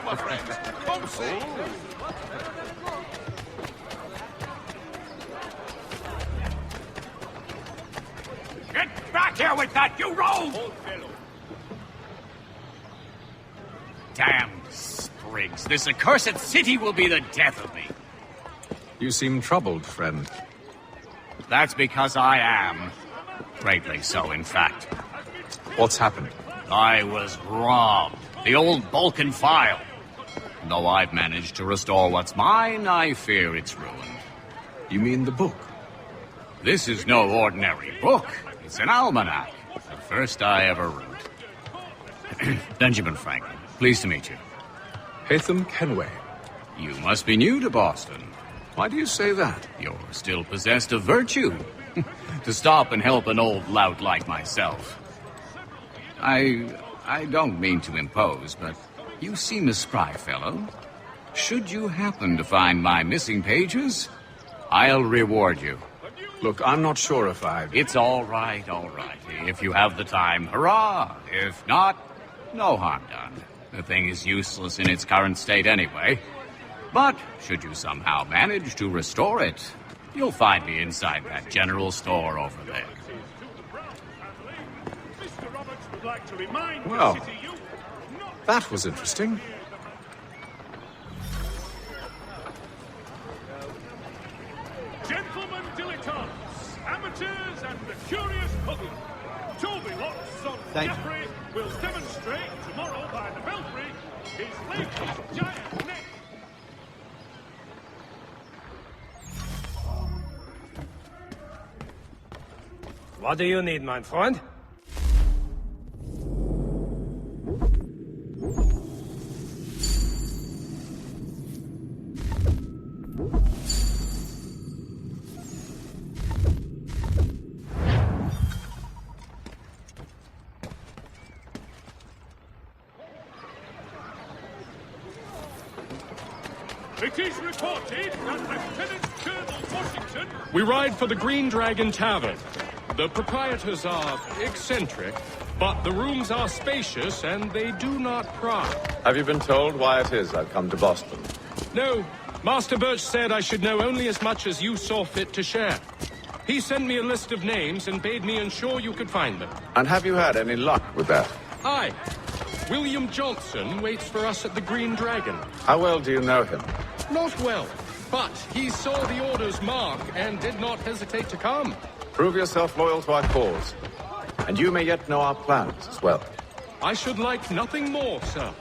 my friends. Come see. Get back here with that, you rogue! Damn sprigs. This accursed city will be the death of me. You seem troubled, friend. That's because I am. Greatly so, in fact. What's happened? I was robbed. The old Balkan file. Though I've managed to restore what's mine, I fear it's ruined. You mean the book? This is no ordinary book. It's an almanac. The first I ever wrote. Benjamin Franklin, pleased to meet you. Haytham Kenway. You must be new to Boston. Why do you say that? You're still possessed of virtue. To stop and help an old lout like myself. I don't mean to impose, but you seem a spry fellow. Should you happen to find my missing pages, I'll reward you. Look, I'm not sure if It's all right. If you have the time, hurrah! If not, no harm done. The thing is useless in its current state anyway. But should you somehow manage to restore it, you'll find me inside that general store over there. Well, that was interesting. Gentlemen dilettantes, amateurs and the curious public, Toby Locke's son Jeffrey will demonstrate tomorrow by the Belfry his latest giant neck. What do you need, my friend? It is reported that Lieutenant Colonel Washington... We ride for the Green Dragon Tavern. The proprietors are eccentric, but the rooms are spacious and they do not pry. Have you been told why it is I've come to Boston? No, Master Birch said I should know only as much as you saw fit to share. He sent me a list of names and bade me ensure you could find them. And have you had any luck with that? Aye. William Johnson waits for us at the Green Dragon. How well do you know him? Not well, but he saw the order's mark and did not hesitate to come. Prove yourself loyal to our cause. And you may yet know our plans as well. I should like nothing more, sir.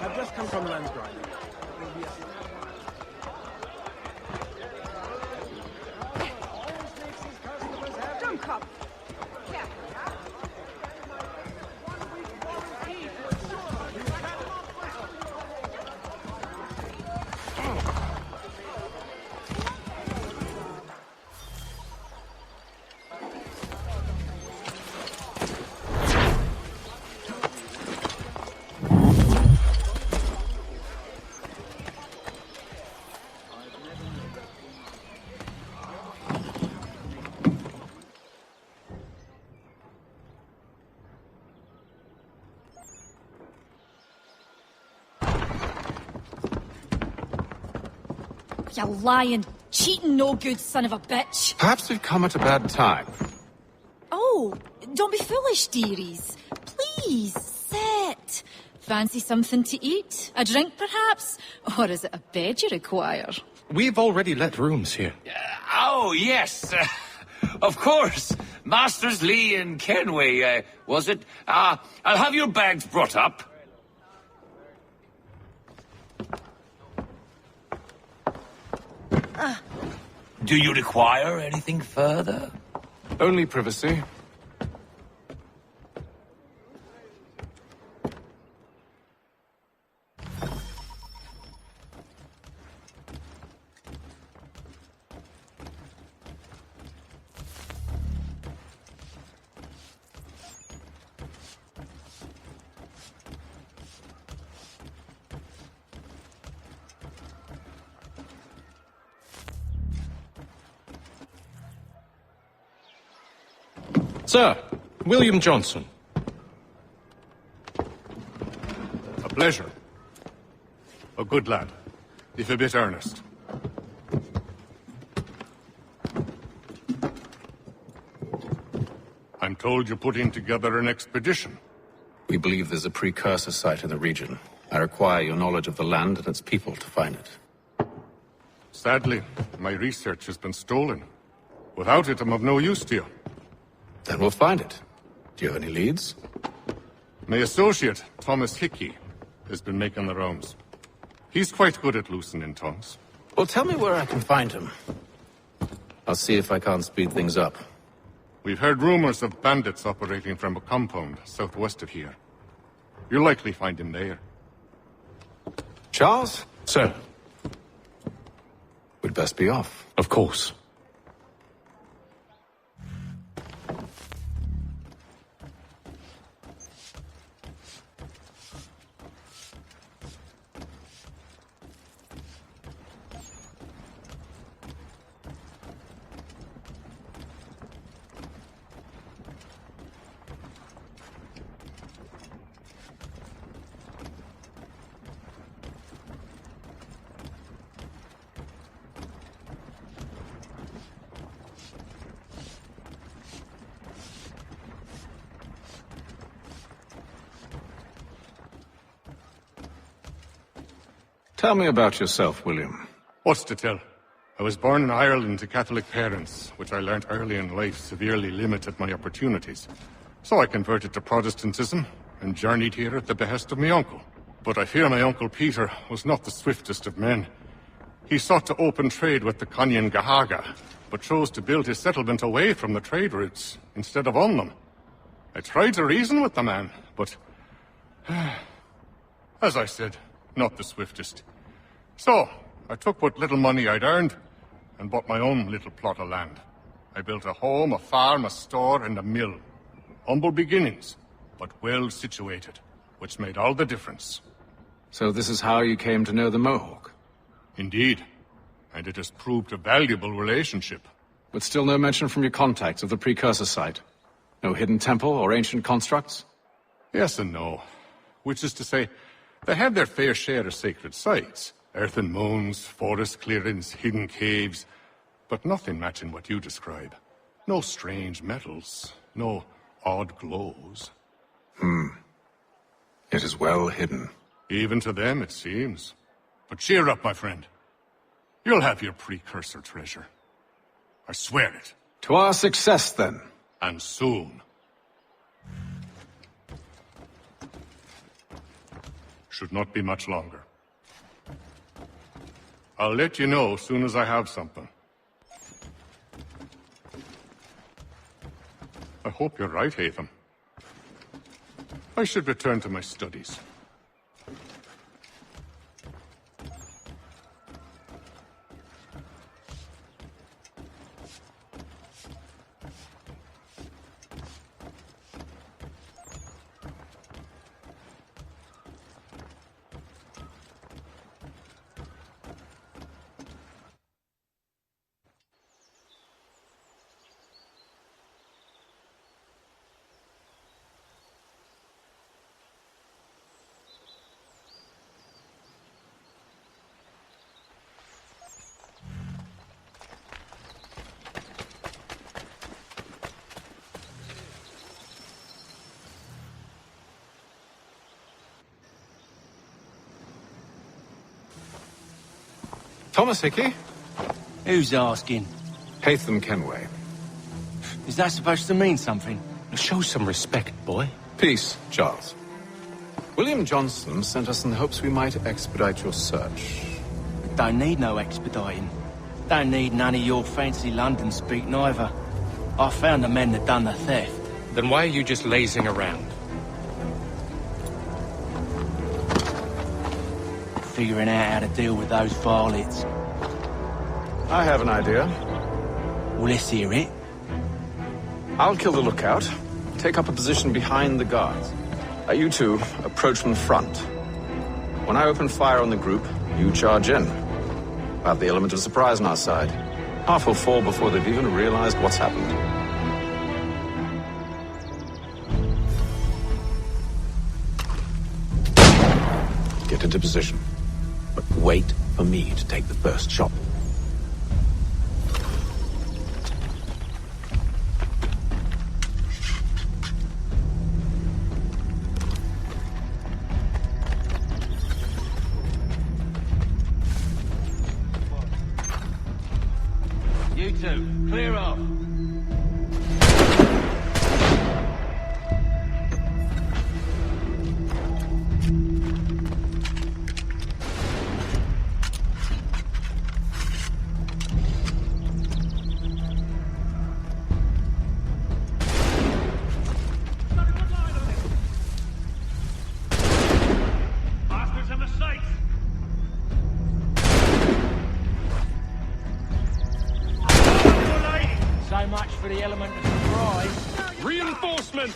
I've just come from Lansgrave. Drunk up. You lying, cheating, no good son of a bitch. Perhaps we've come at a bad time. Oh, don't be foolish, dearies. Please, sit. Fancy something to eat? A drink, perhaps? Or is it a bed you require? We've already let rooms here. Oh, yes. Of course. Masters Lee and Kenway, was it? I'll have your bags brought up. Do you require anything further? Only privacy. Sir, William Johnson. Pleasure. A good lad, if a bit earnest. I'm told you're putting together an expedition. We believe there's a precursor site in the region. I require your knowledge of the land and its people to find it. Sadly, my research has been stolen. Without it, I'm of no use to you. Then we'll find it. Do you have any leads? My associate, Thomas Hickey, has been making the rounds. He's quite good at loosening tongues. Well, tell me where I can find him. I'll see if I can't speed things up. We've heard rumors of bandits operating from a compound southwest of here. You'll likely find him there. Charles? Sir. We'd best be off. Of course. Tell me about yourself, William. What's to tell? I was born in Ireland to Catholic parents, which I learnt early in life severely limited my opportunities. So I converted to Protestantism and journeyed here at the behest of my uncle. But I fear my uncle Peter was not the swiftest of men. He sought to open trade with the Conyan Gahaga, but chose to build his settlement away from the trade routes instead of on them. I tried to reason with the man, but as I said, not the swiftest. So, I took what little money I'd earned and bought my own little plot of land. I built a home, a farm, a store, and a mill. Humble beginnings, but well situated, which made all the difference. So this is how you came to know the Mohawk? Indeed, and it has proved a valuable relationship. But still no mention from your contacts of the precursor site? No hidden temple or ancient constructs? Yes and no. Which is to say, they have their fair share of sacred sites. Earthen mounds, forest clearings, hidden caves. But nothing matching what you describe. No strange metals. No odd glows. It is well hidden. Even to them, it seems. But cheer up, my friend. You'll have your precursor treasure. I swear it. To our success, then. And soon. Should not be much longer. I'll let you know as soon as I have something. I hope you're right, Hatham. I should return to my studies. Thomas Hickey? Who's asking? Hatham Kenway. Is that supposed to mean something? Show some respect, boy. Peace, Charles. William Johnson sent us in the hopes we might expedite your search. Don't need no expediting. Don't need none of your fancy London speak neither. I found the men that done the theft. Then why are you just lazing around? Figuring out how to deal with those varlets. I have an idea. Well, let's hear it. I'll kill the lookout. Take up a position behind the guards. You two approach from the front. When I open fire on the group, you charge in. We'll have the element of surprise on our side. Half will fall before they've even realized what's happened. Get into position. But wait for me to take the first shot. You two, clear off. Bastards in the sights! So much for the element of surprise. Reinforcements!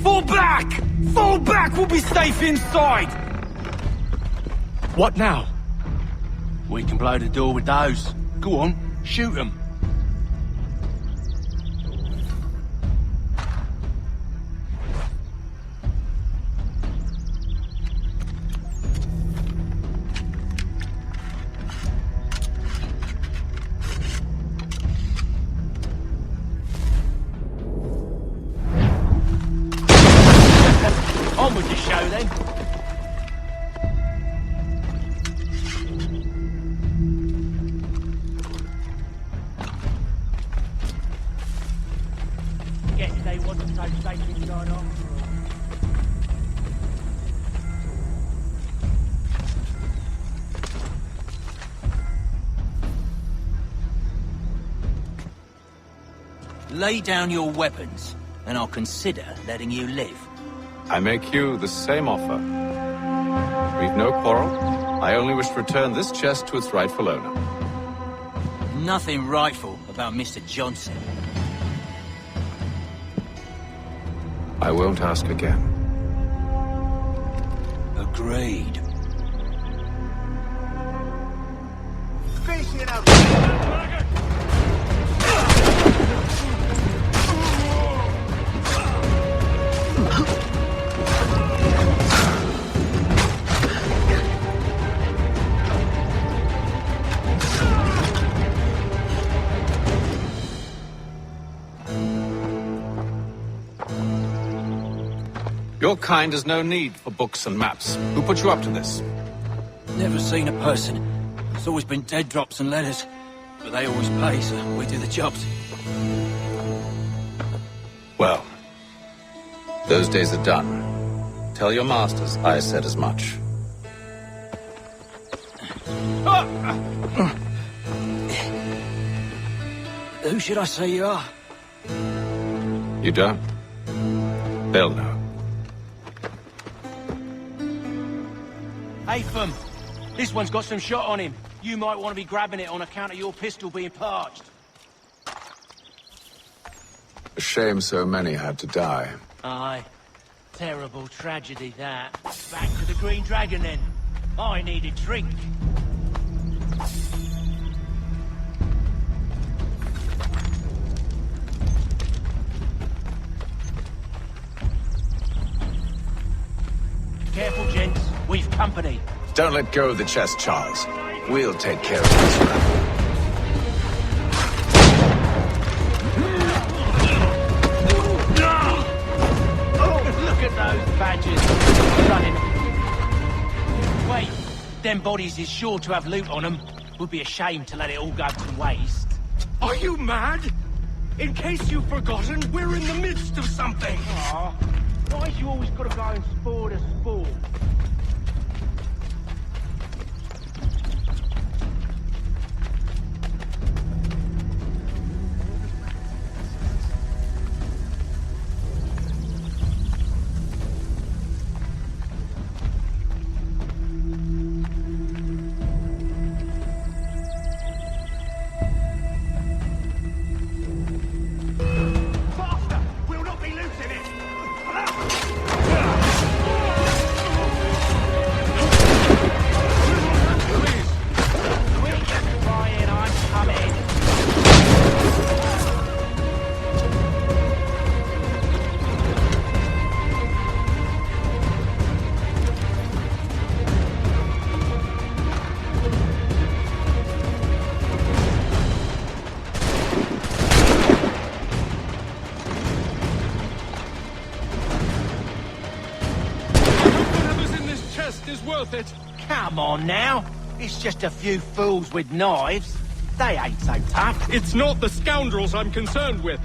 Fall back! Fall back! We'll be safe inside! What now? We can blow the door with those. Go on, shoot them. On with the show then. Guess they wasn't so safe inside after all. Lay down your weapons, and I'll consider letting you live. I make you the same offer. We've no quarrel. I only wish to return this chest to its rightful owner. Nothing rightful about Mr. Johnson. I won't ask again. Agreed. Your kind has no need for books and maps. Who put you up to this? Never seen a person. It's always been dead drops and letters. But they always pay, so we do the jobs. Well, those days are done. Tell your masters I said as much. Who should I say you are? You don't? They'll know. Atham, this one's got some shot on him. You might want to be grabbing it on account of your pistol being parched. A shame so many had to die. Aye. Terrible tragedy, that. Back to the Green Dragon, then. I need a drink. Careful, gents. We've company. Don't let go of the chest, Charles. We'll take care of this one. Look at those badgers running. Wait, them bodies is sure to have loot on them. Would be a shame to let it all go to waste. Are you mad? In case you've forgotten, we're in the midst of something. Aw, why's you always got to go and spore the sport? worth it. Come on now. It's just a few fools with knives. They ain't so tough. It's not the scoundrels I'm concerned with.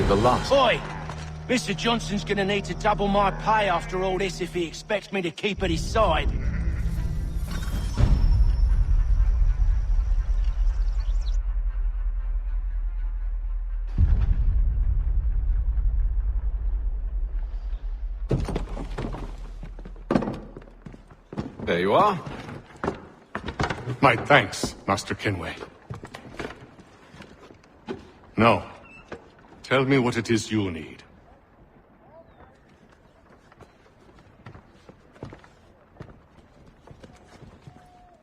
The last. Oi! Mr. Johnson's gonna need to double my pay after all this if he expects me to keep at his side. There you are. My thanks, Master Kenway. Now, tell me what it is you need.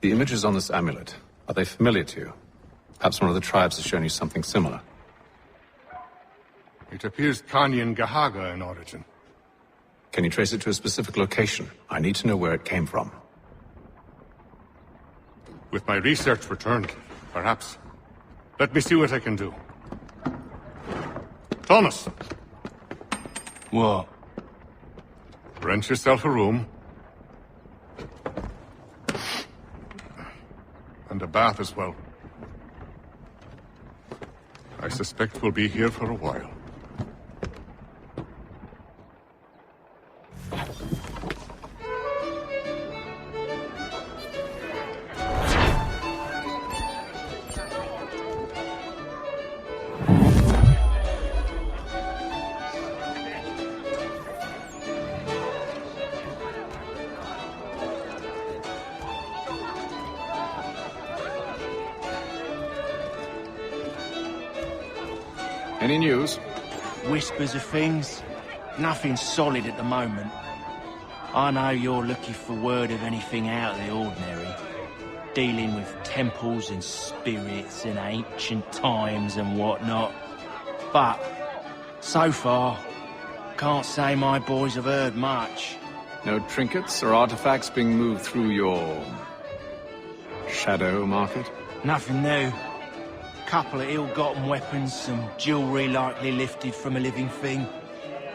The images on this amulet, are they familiar to you? Perhaps one of the tribes has shown you something similar. It appears Kanyan Gahaga in origin. Can you trace it to a specific location? I need to know where it came from. With my research returned, perhaps. Let me see what I can do. Thomas! What? Rent yourself a room. And a bath as well. I suspect we'll be here for a while. Any news? Whispers of things. Nothing solid at the moment. I know you're looking for word of anything out of the ordinary. Dealing with temples and spirits and ancient times and whatnot. But, so far, can't say my boys have heard much. No trinkets or artifacts being moved through your... shadow market? Nothing new. Couple of ill-gotten weapons, some jewellery likely lifted from a living thing.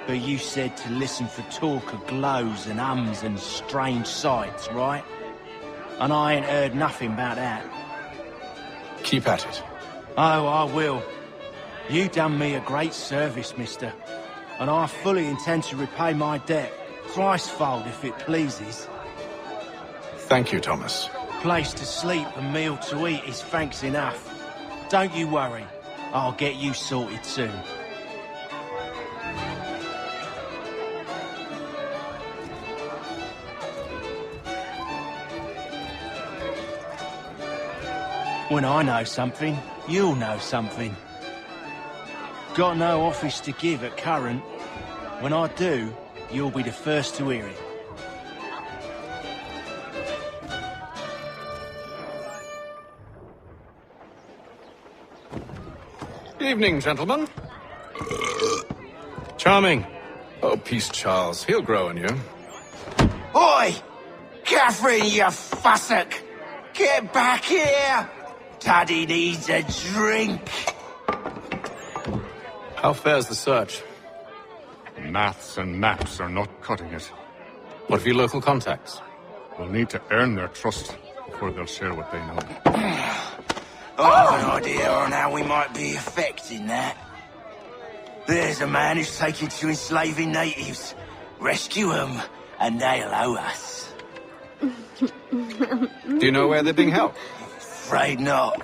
But you said to listen for talk of glows and ums and strange sights, right? And I ain't heard nothing about that. Keep at it. Oh, I will. You done me a great service, mister. And I fully intend to repay my debt. Thricefold, if it pleases. Thank you, Thomas. Place to sleep and meal to eat is thanks enough. Don't you worry. I'll get you sorted soon. When I know something, you'll know something. Got no office to give at current. When I do, you'll be the first to hear it. Evening, gentlemen. Charming. Oh, peace, Charles. He'll grow on you. Oi! Catherine, you fussock! Get back here! Taddy needs a drink. How fares the search? Maths and maps are not cutting it. What of your local contacts? We'll need to earn their trust before they'll share what they know. I have an idea on how we might be affecting that. There's a man who's taken to enslaving natives. Rescue them, and they'll owe us. Do you know where they're being held? Afraid not.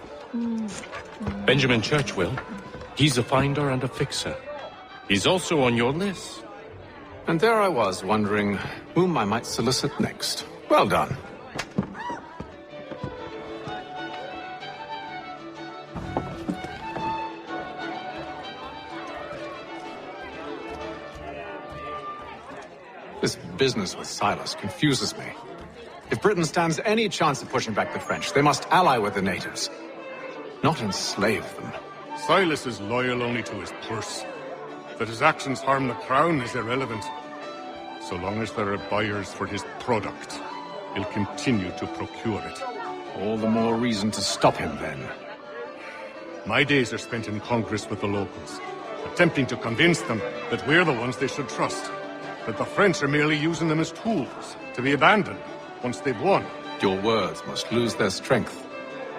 Benjamin Churchwill. He's a finder and a fixer. He's also on your list. And there I was, wondering whom I might solicit next. Well done. This business with Silas confuses me. If Britain stands any chance of pushing back the French, they must ally with the natives, not enslave them. Silas is loyal only to his purse. That his actions harm the crown is irrelevant. So long as there are buyers for his product, he'll continue to procure it. All the more reason to stop him, then. My days are spent in Congress with the locals, attempting to convince them that we're the ones they should trust, that the French are merely using them as tools, to be abandoned once they've won. Your words must lose their strength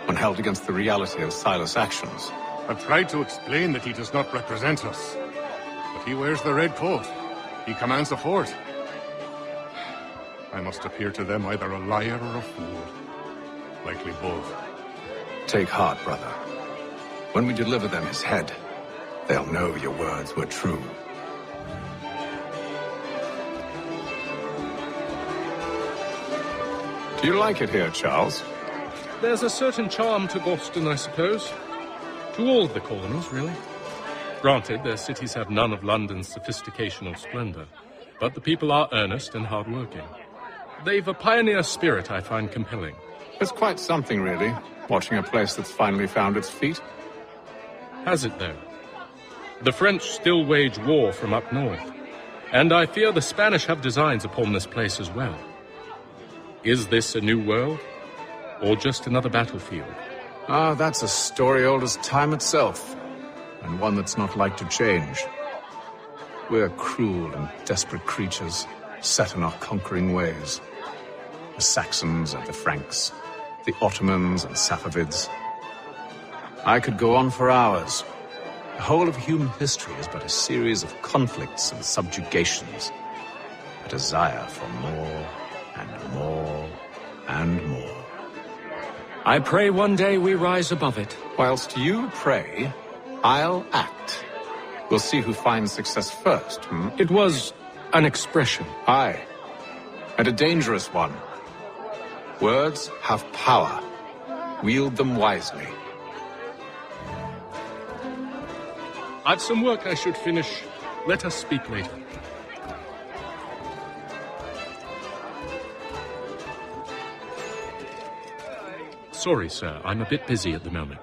when held against the reality of Silas' actions. I've tried to explain that he does not represent us, but he wears the red coat. He commands the fort. I must appear to them either a liar or a fool. Likely both. Take heart, brother. When we deliver them his head, they'll know your words were true. Do you like it here, Charles? There's a certain charm to Boston, I suppose. To all of the colonies, really. Granted, their cities have none of London's sophistication or splendor, but the people are earnest and hard-working. They've a pioneer spirit I find compelling. It's quite something, really, watching a place that's finally found its feet. Has it, though? The French still wage war from up north, and I fear the Spanish have designs upon this place as well. Is this a new world, or just another battlefield? Ah, that's a story old as time itself, and one that's not like to change. We're cruel and desperate creatures, set in our conquering ways. The Saxons and the Franks, the Ottomans and Safavids. I could go on for hours. The whole of human history is but a series of conflicts and subjugations. A desire for more and more and more. I pray one day we rise above it. Whilst you pray, I'll act. We'll see who finds success first, It was an expression. Aye, and a dangerous one. Words have power. Wield them wisely. I've some work I should finish. Let us speak later. Sorry, sir. I'm a bit busy at the moment.